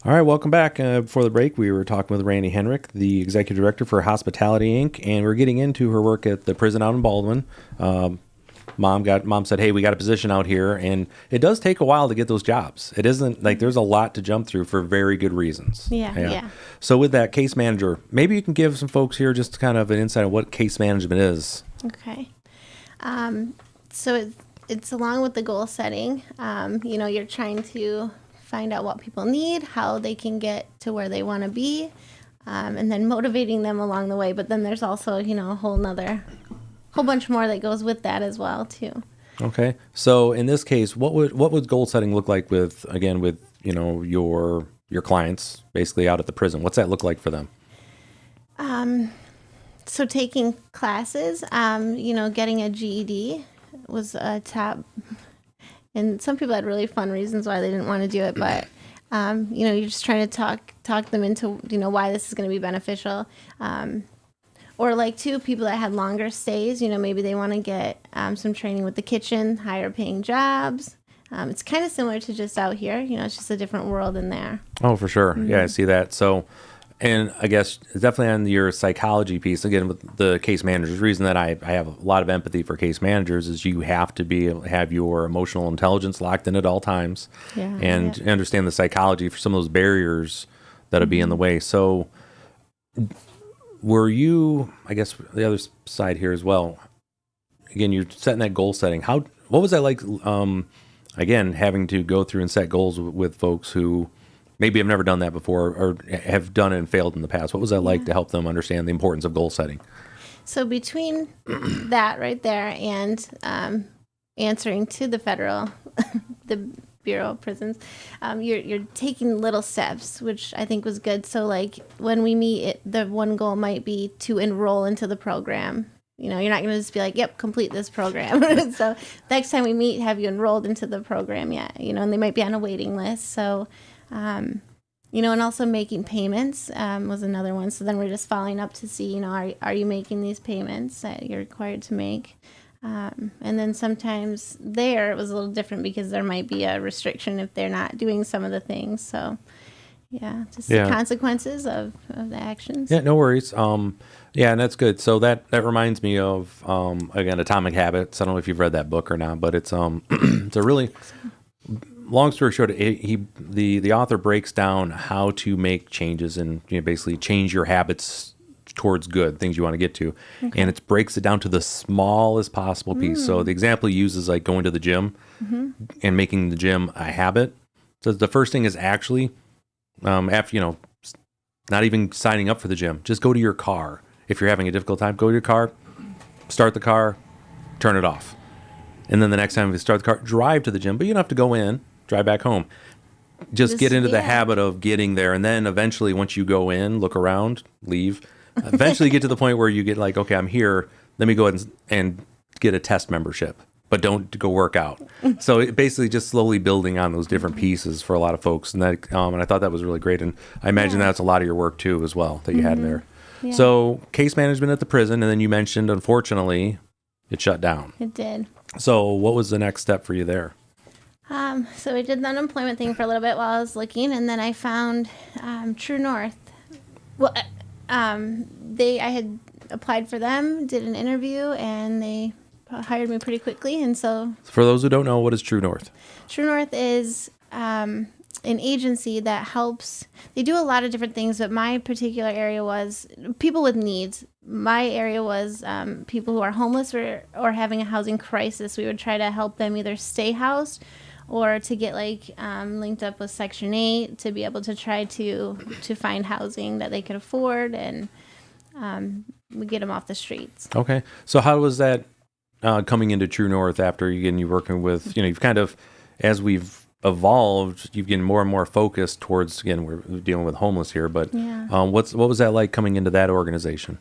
All right, welcome back. Before the break, we were talking with Randi Henric, the Executive Director for Hospitality Inc., and we're getting into her work at the prison out in Baldwin. Mom said, hey, we got a position out here, and it does take a while to get those jobs. It isn't like there's a lot to jump through for very good reasons. Yeah. So with that case manager, maybe you can give some folks here just kind of an insight of what case management is. Okay. So it's along with the goal setting. You're trying to find out what people need, how they can get to where they want to be, and then motivating them along the way. But then there's also, a whole bunch more that goes with that as well too. Okay. So in this case, what would goal setting look like with your clients basically out at the prison? What's that look like for them? So taking classes, getting a GED was a top. And some people had really fun reasons why they didn't want to do it, but you're just trying to talk them into why this is going to be beneficial. Or people that had longer stays, maybe they want to get some training with the kitchen, higher paying jobs. It's kind of similar to just out here, it's just a different world in there. Oh, for sure. Mm-hmm. Yeah, I see that. So, and I guess definitely on your psychology piece, again, with the case managers, the reason that I have a lot of empathy for case managers is you have to have your emotional intelligence locked in at all times and understand the psychology for some of those barriers that'll be in the way. So were you, I guess the other side here as well, again, you're setting that goal setting. What was that like, again, having to go through and set goals with folks who maybe have never done that before or have done it and failed in the past? What was that like to help them understand the importance of goal setting? So between that right there and answering to the federal, the Bureau of Prisons, you're taking little steps, which I think was good. So when we meet, the one goal might be to enroll into the program. You're not going to just be like, yep, complete this program. So next time we meet, have you enrolled into the program yet? And they might be on a waiting list. So, and also making payments was another one. So then we're just following up to see, are you making these payments that you're required to make? And then sometimes it was a little different because there might be a restriction if they're not doing some of the things. So, the consequences of the actions. Yeah, no worries. And that's good. So that reminds me of, again, Atomic Habits. I don't know if you've read that book or not, but it's it's a really, long story short, the author breaks down how to make changes and basically change your habits towards good, things you want to get to. Okay. And it breaks it down to the smallest possible piece. So the example he uses like going to the gym and making the gym a habit. So the first thing is actually, after, not even signing up for the gym, just go to your car. If you're having a difficult time, go to your car, start the car, turn it off. And then the next time you start the car, drive to the gym, but you don't have to go in, drive back home. just get into the yeah. habit of getting there. And then eventually, once you go in, look around, leave, eventually get to the point where you get like, okay, I'm here. Let me go ahead and get a test membership, but don't go work out. So it basically just slowly building on those different pieces for a lot of folks. And that, and I thought that was really great. And I imagine that's a lot of your work too, as well, that you had there. Yeah. So case management at the prison. And then you mentioned, unfortunately, it shut down. It did. So what was the next step for you there? So I did the unemployment thing for a little bit while I was looking, and then I found True North. Well, I had applied for them, did an interview, and they hired me pretty quickly. And so, For those who don't know, what is True North? True North is an agency that helps. They do a lot of different things, but my particular area was people with needs. My area was people who are homeless or having a housing crisis. We would try to help them either stay housed or to get linked up with Section 8 to be able to try to find housing that they could afford, and we get them off the streets. Okay. So how was that coming into True North after you're working with, you've kind of, as we've evolved, you've getting more and more focused towards, again, we're dealing with homeless here, but what was that like coming into that organization?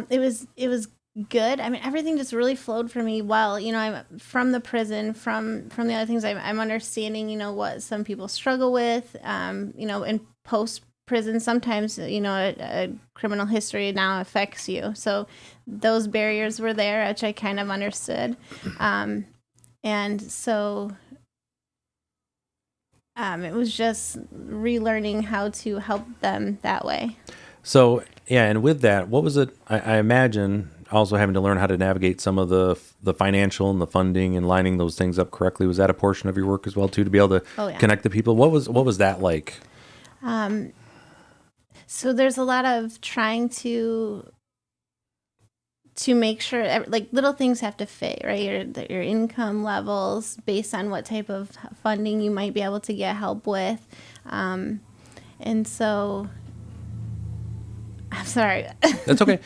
It was good. I mean, everything just really flowed for me well. I'm from the prison, from the other things I'm understanding, what some people struggle with, in post prison, sometimes, a criminal history now affects you. So those barriers were there, which I kind of understood. And so it was just relearning how to help them that way. So, yeah, and with that, what was it? I imagine also having to learn how to navigate some of the financial and the funding and lining those things up correctly. Was that a portion of your work as well, too, to be able to connect the people? What was that like? So there's a lot of trying to make sure, little things have to fit, right? Your income levels based on what type of funding you might be able to get help with. And so, I'm sorry. That's okay.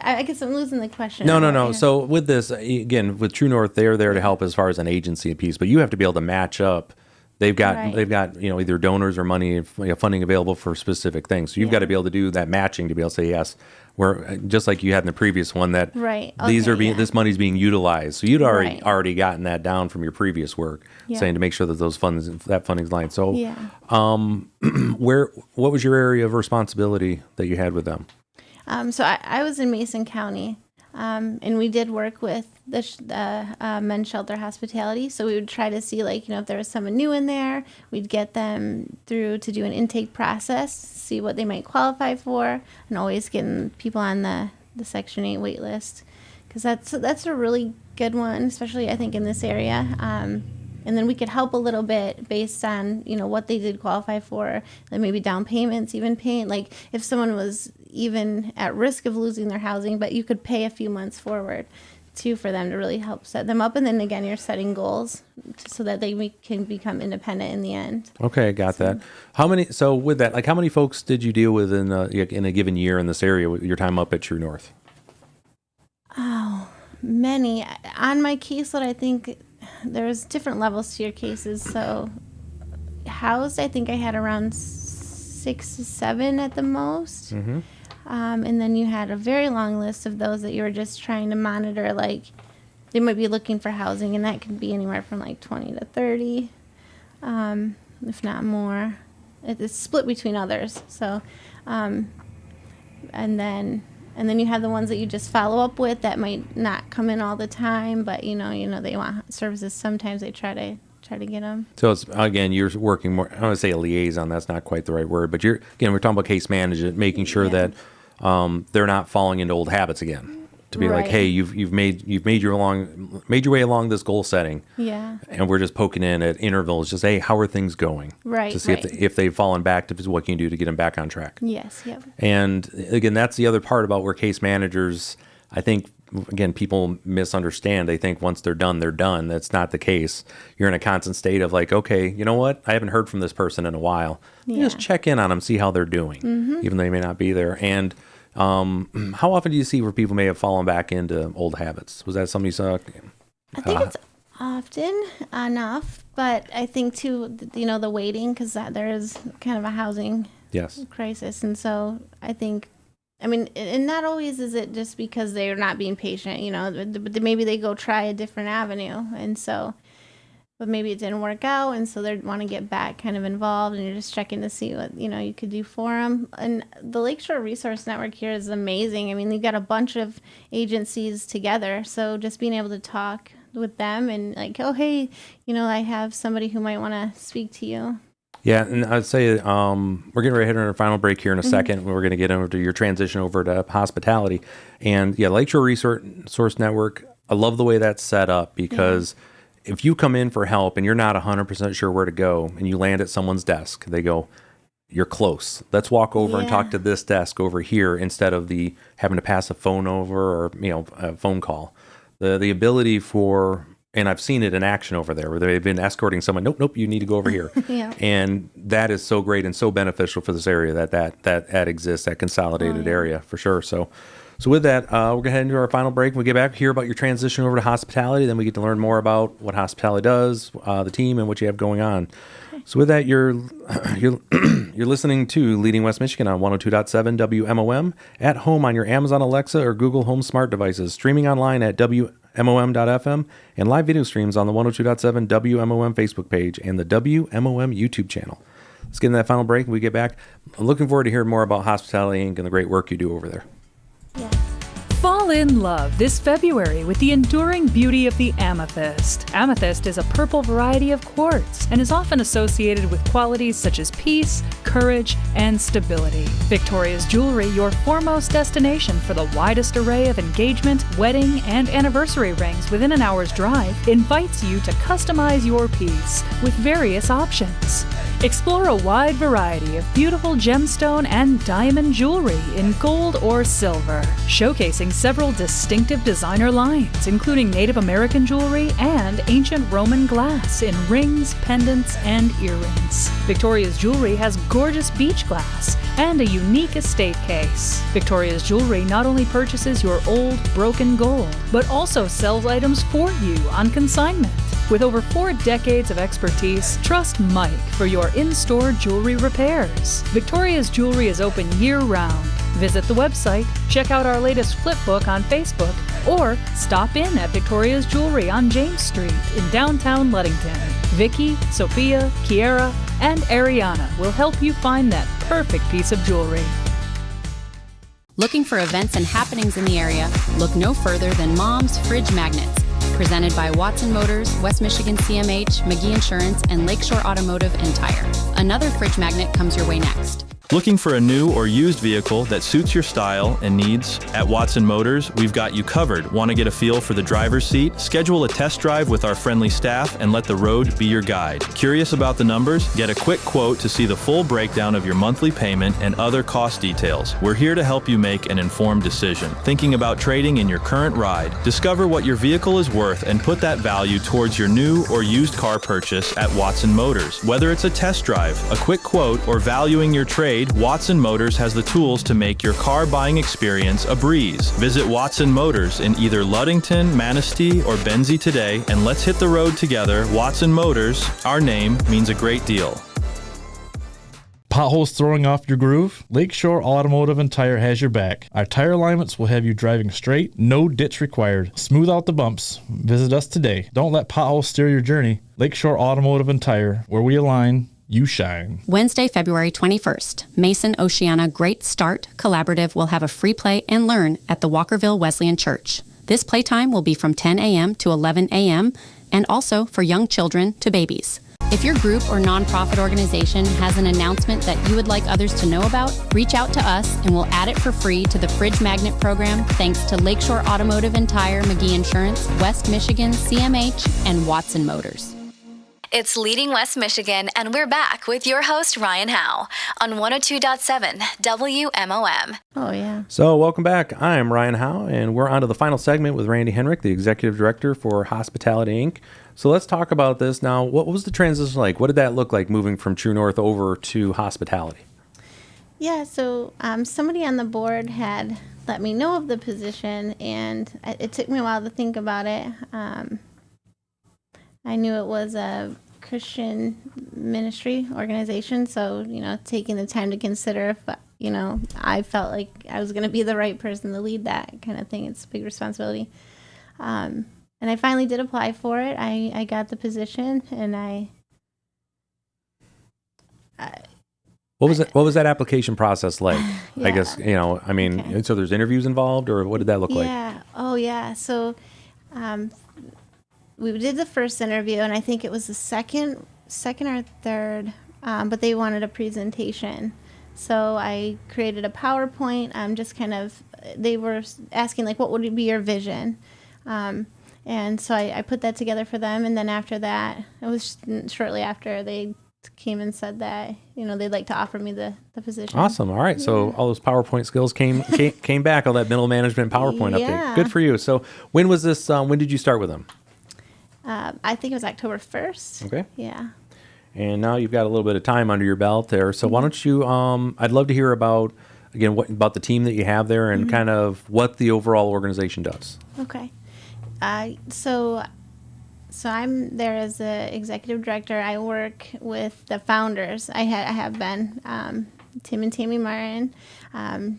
I guess I'm losing the question. No. Yeah. So with this, again, with True North, they're there to help as far as an agency piece, but you have to be able to match up. They've got either donors or money, funding available for specific things. So you've got to be able to do that matching to be able to say yes. We're just like you had in the previous one that this money's being utilized. So you'd already gotten that down from your previous work, saying to make sure that that funding's lined. So, what was your area of responsibility that you had with them? So I was in Mason County, and we did work with the men's shelter hospitality. So we would try to see, if there was someone new in there, we'd get them through to do an intake process, see what they might qualify for, and always getting people on the Section 8 wait list, because that's a really good one, especially I think in this area. And then we could help a little bit based on, what they did qualify for, like maybe down payments, even paying, if someone was even at risk of losing their housing, but you could pay a few months forward too for them to really help set them up. And then again, you're setting goals so that they can become independent in the end. Okay, got that. So with that, how many folks did you deal with in a given year in this area with your time up at True North? Oh, many. On my caseload, I think there's different levels to your cases. So housed, I think I had around 6 to 7 at the most. Mm-hmm. And then you had a very long list of those that you were just trying to monitor. They might be looking for housing, and that could be anywhere from 20 to 30, if not more. It's split between others. So, and then you have the ones that you just follow up with that might not come in all the time, but they want services. Sometimes they try to get them. So it's, again, you're working more, I don't want to say a liaison, that's not quite the right word, but we're talking about case management, making sure that they're not falling into old habits again. To be like, hey, you've made your way along this goal setting. Yeah. And we're just poking in at intervals, just, hey, how are things going? Right. To see if they've fallen back, to what can you do to get them back on track. Yes, yep. And again, that's the other part about where case managers, I think, again, people misunderstand. They think once they're done, they're done. That's not the case. You're in a constant state of okay, you know what? I haven't heard from this person in a while. Yeah. Just check in on them, see how they're doing, even though they may not be there. And how often do you see where people may have fallen back into old habits? Was that something you saw? I think it's often enough, but I think too, the waiting, because there is kind of a housing crisis, and so I think, and not always is it just because they're not being patient, but maybe they go try a different avenue, and so, but maybe it didn't work out, and so they want to get back kind of involved, and you're just checking to see what, you could do for them. And the Lakeshore Resource Network here is amazing. You've got a bunch of agencies together, so just being able to talk with them and like, oh, hey, I have somebody who might want to speak to you. Yeah, and I'd say we're getting ready to hit our final break here in a second. We're going to get over to your transition over to hospitality. And yeah, Lakeshore Resource Network, I love the way that's set up, because if you come in for help and you're not 100% sure where to go and you land at someone's desk, they go, you're close. Let's walk over and talk to this desk over here, instead of the having to pass a phone over, or a phone call. The ability for, and I've seen it in action over there, where they've been escorting someone. Nope, you need to go over here. And that is so great and so beneficial for this area that exists, that consolidated area for sure. So with that, we're going to head into our final break. When we get back, hear about your transition over to hospitality. Then we get to learn more about what hospitality does, the team, and what you have going on. So with that, you're listening to Leading West Michigan on 102.7 WMOM, at home on your Amazon Alexa or Google Home smart devices, streaming online at WMOM.FM, and live video streams on the 102.7 WMOM Facebook page and the WMOM YouTube channel. Let's get into that final break. When we get back, I'm looking forward to hearing more about Hospitality Inc. and the great work you do over there. Fall in love this February with the enduring beauty of the amethyst. Amethyst is a purple variety of quartz and is often associated with qualities such as peace, courage, and stability. Victoria's Jewelry, your foremost destination for the widest array of engagement, wedding, and anniversary rings within an hour's drive, invites you to customize your piece with various options. Explore a wide variety of beautiful gemstone and diamond jewelry in gold or silver, showcasing several distinctive designer lines, including Native American jewelry and ancient Roman glass in rings, pendants, and earrings. Victoria's Jewelry has gorgeous beach glass and a unique estate case. Victoria's Jewelry not only purchases your old, broken gold, but also sells items for you on consignment. With over 4 decades of expertise, trust Mike for your in-store jewelry repairs. Victoria's Jewelry is open year-round. Visit the website, check out our latest flip book on Facebook, or stop in at Victoria's Jewelry on James Street in downtown Ludington. Vicky, Sophia, Kiera, and Ariana will help you find that perfect piece of jewelry. Looking for events and happenings in the area? Look no further than Mom's Fridge Magnets. Presented by Watson Motors, West Michigan CMH, McGee Insurance, and Lakeshore Automotive and Tire. Another fridge magnet comes your way next. Looking for a new or used vehicle that suits your style and needs? At Watson Motors, we've got you covered. Want to get a feel for the driver's seat? Schedule a test drive with our friendly staff and let the road be your guide. Curious about the numbers? Get a quick quote to see the full breakdown of your monthly payment and other cost details. We're here to help you make an informed decision. Thinking about trading in your current ride? Discover what your vehicle is worth and put that value towards your new or used car purchase at Watson Motors. Whether it's a test drive, a quick quote, or valuing your trade, Watson Motors has the tools to make your car buying experience a breeze. Visit Watson Motors in either Ludington, Manistee, or Benzie today, and let's hit the road together. Watson Motors, our name means a great deal. Potholes throwing off your groove? Lakeshore Automotive and Tire has your back. Our tire alignments will have you driving straight, no ditch required. Smooth out the bumps. Visit us today. Don't let potholes steer your journey. Lakeshore Automotive and Tire, where we align, you shine. Wednesday, February 21st, Mason Oceana Great Start Collaborative will have a free play and learn at the Walkerville Wesleyan Church. This playtime will be from 10 a.m. to 11 a.m. and also for young children to babies. If your group or nonprofit organization has an announcement that you would like others to know about, reach out to us and we'll add it for free to the Fridge Magnet program thanks to Lakeshore Automotive and Tire, McGee Insurance, West Michigan, CMH, and Watson Motors. It's Leading West Michigan, and we're back with your host, Ryan Howe, on 102.7 WMOM. Oh, yeah. So welcome back. I'm Ryan Howe, and we're on to the final segment with Randi Henric, the Executive Director for Hospitality Inc. So let's talk about this now. What was the transition like? What did that look like moving from True North over to hospitality? Yeah, so somebody on the board had let me know of the position, and it took me a while to think about it. I knew it was a Christian ministry organization, so taking the time to consider if I felt like I was going to be the right person to lead that kind of thing. It's a big responsibility. And I finally did apply for it. I got the position, and What was that application process like? Yeah. I guess, Okay. so there's interviews involved, or what did that look like? Yeah. Oh, yeah. So we did the first interview, and I think it was the second or third, but they wanted a presentation. So I created a PowerPoint. Just kind of, they were asking, like, what would be your vision? And so I put that together for them. And then after that, it was shortly after they came and said that, they'd like to offer me the position. Awesome. All right. Yeah. So all those PowerPoint skills came back, all that middle management PowerPoint Yeah. update. Good for you. So when was this, when did you start with them? I think it was October 1st. Okay. Yeah. And now you've got a little bit of time under your belt there. So why don't you, I'd love to hear about, again, what about the team that you have there and kind of what the overall organization does. Okay. So I'm there as the executive director. I work with the founders. I have been, Tim and Tammy Martin,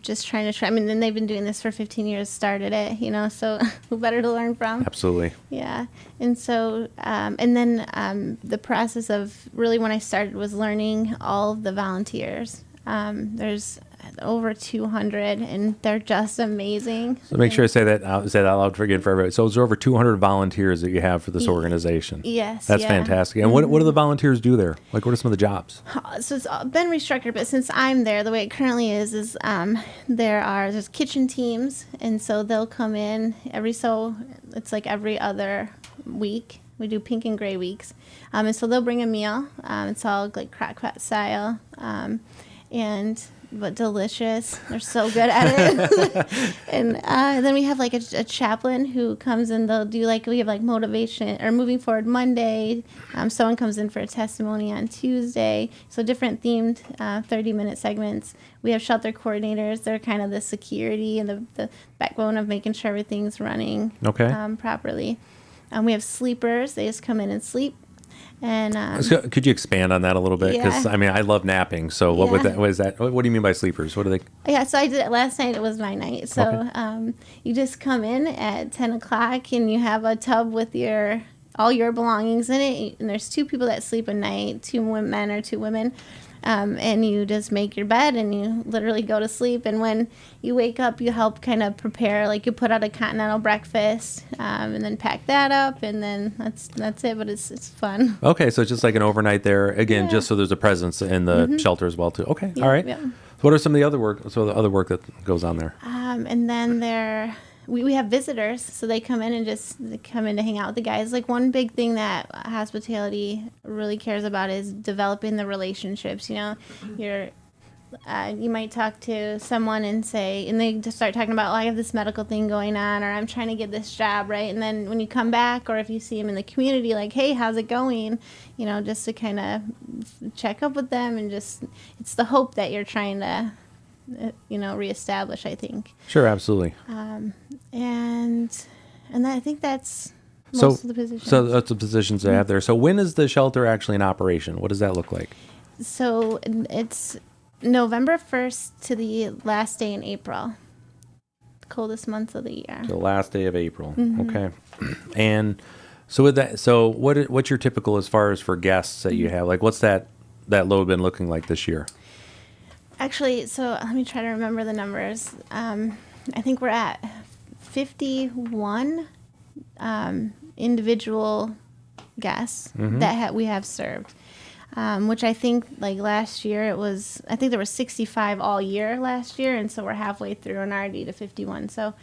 just trying to and they've been doing this for 15 years, started it, so who better to learn from? Absolutely. Yeah. And so, and then the process of really when I started was learning all of the volunteers. There's over 200, and they're just amazing. So make sure I say that out loud for everybody. So it's over 200 volunteers that you have for this organization. Yes. That's fantastic. And what do the volunteers do there? Like, what are some of the jobs? So it's been restructured, but since I'm there, the way it currently is there's kitchen teams, and so they'll come in it's like every other week. We do pink and gray weeks. And so they'll bring a meal. It's all like crock pot style. But delicious. They're so good at it. And then we have like a chaplain who comes in. They'll do we have like motivation or moving forward Monday. Someone comes in for a testimony on Tuesday. So different themed 30-minute segments. We have shelter coordinators. They're kind of the security and the backbone of making sure everything's running properly. We have sleepers. They just come in and sleep. And so could you expand on that a little bit? Because I love napping. So what is that? What do you mean by sleepers? What are they? Yeah, so I did it last night. It was my night. So you just come in at 10 o'clock and you have a tub with all your belongings in it. And there's 2 people that sleep a night, 2 men or 2 women. And you just make your bed and you literally go to sleep. And when you wake up, you help kind of prepare, like you put out a continental breakfast and then pack that up. And then that's it. But it's fun. Okay. So it's just like an overnight there. Again, just so there's a presence in the shelter as well, too. Okay. Yeah, all right. Yeah. So what are some of the other work that goes on there? And then we have visitors, so they come in to hang out with the guys. Like one big thing that hospitality really cares about is developing the relationships. You might talk to someone and they just start talking about, I have this medical thing going on, or I'm trying to get this job, right? And then when you come back, or if you see them in the community, like, hey, how's it going? Just to kind of check up with them, and it's the hope that you're trying to reestablish, I think. Sure, absolutely. And I think that's most of the positions. So that's the positions they have there. So when is the shelter actually in operation? What does that look like? So it's November 1st to the last day in April. The coldest month of the year. The last day of April. Mm-hmm. Okay. And so with that, what's your typical as far as for guests that you have? Like, what's that load been looking like this year? Actually, so let me try to remember the numbers. I think we're at 51 individual guests that we have served, which I think like last year I think there were 65 all year last year, and so we're halfway through and already to 51. So,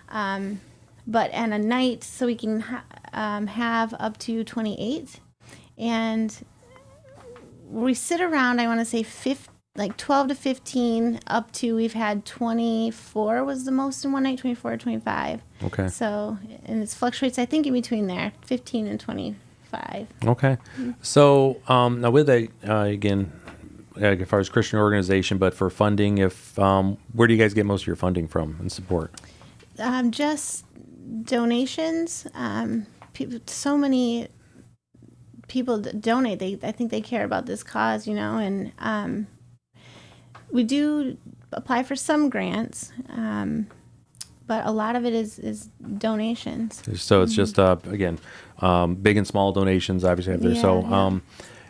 but on a night, so we can have up to 28, and we sit around, I want to say 12 to 15 up to, we've had 24 was the most in one night, 24 or 25. Okay. So, and it fluctuates, I think, in between there, 15 and 25. Okay. So now with that, again, as far as Christian organization, but for funding, where do you guys get most of your funding from and support? Just donations. So many people donate. I think they care about this cause, and we do apply for some grants, but a lot of it is donations. So it's just, again, big and small donations obviously have there. Yeah.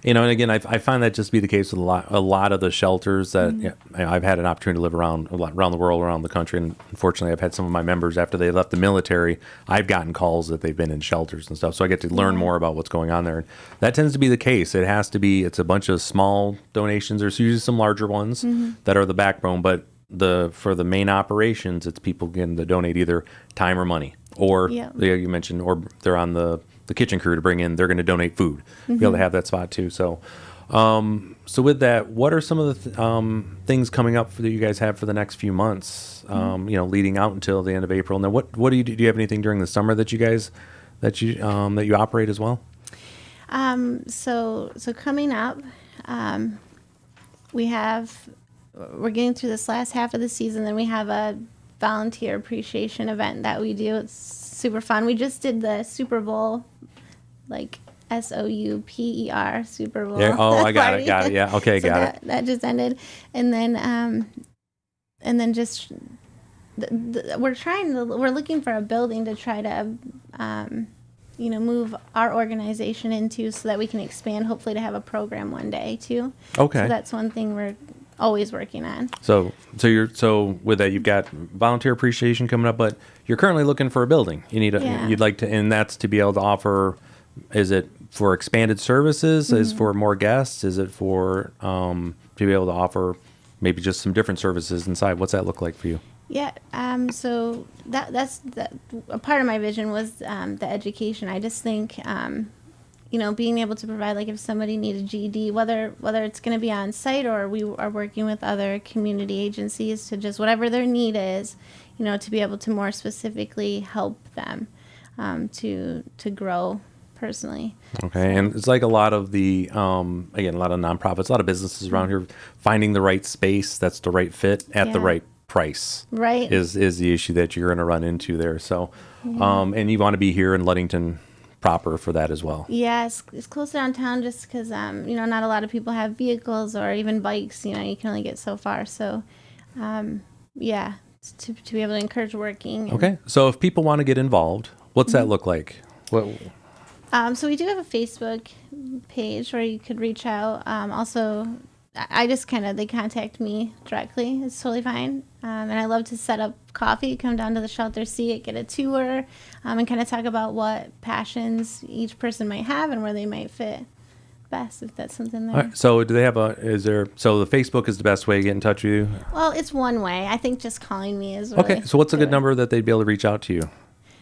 And again, I find that just to be the case with a lot of the shelters that I've had an opportunity to live around the world, around the country. And unfortunately, I've had some of my members, after they left the military, I've gotten calls that they've been in shelters and stuff. So I get to learn more about what's going on there. And that tends to be the case. It's a bunch of small donations. There's usually some larger ones that are the backbone, but for the main operations, it's people getting to donate either time or money, or you mentioned, or they're on the kitchen crew to bring in. They're going to donate food, be able to have that spot too. So, so with that, what are some of the things coming up that you guys have for the next few months? Leading out until the end of April. Now, what do you do? Do you have anything during the summer that you guys that you operate as well? So coming up, we're getting through this last half of the season. Then we have a volunteer appreciation event that we do. It's super fun. We just did the Super Bowl, like SOUPER, Super Bowl. Yeah. Oh, I got party. it. Got it. Yeah. Okay. So got it. That just ended, and then just we're looking for a building to try to move our organization into, so that we can expand, hopefully to have a program one day too. Okay. So that's one thing we're always working on. So with that, you've got volunteer appreciation coming up, but you're currently looking for a building. You'd like to, and that's to be able to offer. Is it for expanded services? Is it for more guests? Is it for to be able to offer maybe just some different services inside? What's that look like for you? Yeah. So that's a part of my vision was the education. I just think being able to provide, like if somebody needs a GED, whether it's going to be on site or we are working with other community agencies to just whatever their need is, to be able to more specifically help them to grow personally. Okay. And it's like a lot of the, again, a lot of nonprofits, a lot of businesses around here, finding the right space that's the right fit at the right price. Right. Is the issue that you're going to run into there. So, and you want to be here in Ludington proper for that as well. Yeah, it's close downtown just because, not a lot of people have vehicles or even bikes. You can only get so far. So, to be able to encourage working. Okay. So if people want to get involved, what's that look like? What? So we do have a Facebook page where you could reach out. Also, I just they contact me directly. It's totally fine. And I love to set up coffee, come down to the shelter, see it, get a tour, and kind of talk about what passions each person might have and where they might fit best, if that's something there. All right, so do they have so the Facebook is the best way to get in touch with you? Well, it's one way. I think just calling me is really okay. So what's a good number that they'd be able to reach out to you?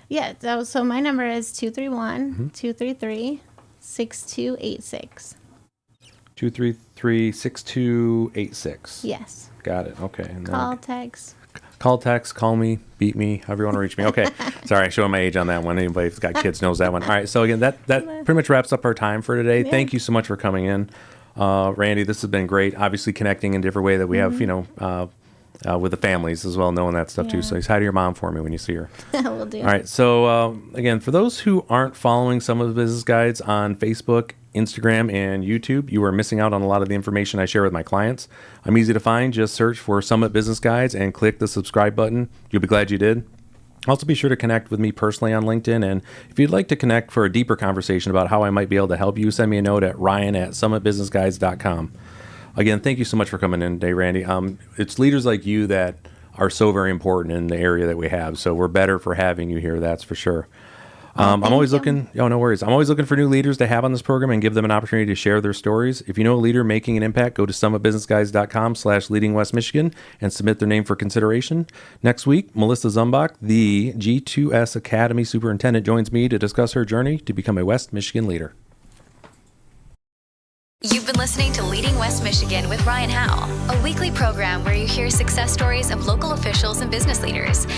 Yeah, so my number is 231-233-6286. 233-6286. Yes. Got it. Okay. And call, text, call me, beat me, however you want to reach me. Okay. Sorry, showing my age on that one. Anybody who's got kids knows that one. All right. So again, that pretty much wraps up our time for today. Yeah. Thank you so much for coming in. Randy, this has been great. Obviously connecting in different way that we have, with the families as well, knowing that stuff too. So say hi to your mom for me when you see her. Will do. All right. So again, for those who aren't following some of the business guides on Facebook, Instagram, and YouTube, you are missing out on a lot of the information I share with my clients. I'm easy to find. Just search for Summit Business Guides and click the subscribe button. You'll be glad you did. Also, be sure to connect with me personally on LinkedIn. And if you'd like to connect for a deeper conversation about how I might be able to help you, send me a note at ryan@summitbusinessguides.com. Again, thank you so much for coming in today, Randy. It's leaders like you that are so very important in the area that we have. So we're better for having you here, that's for sure. I'm always looking. Oh, no worries. I'm always looking for new leaders to have on this program and give them an opportunity to share their stories. If you know a leader making an impact, go to summitbusinessguides.com/leadingwestmichigan and submit their name for consideration. Next week, Melissa Zumbach, the G2S Academy Superintendent, joins me to discuss her journey to become a West Michigan leader. You've been listening to Leading West Michigan with Ryan Howe, a weekly program where you hear success stories of local officials and business leaders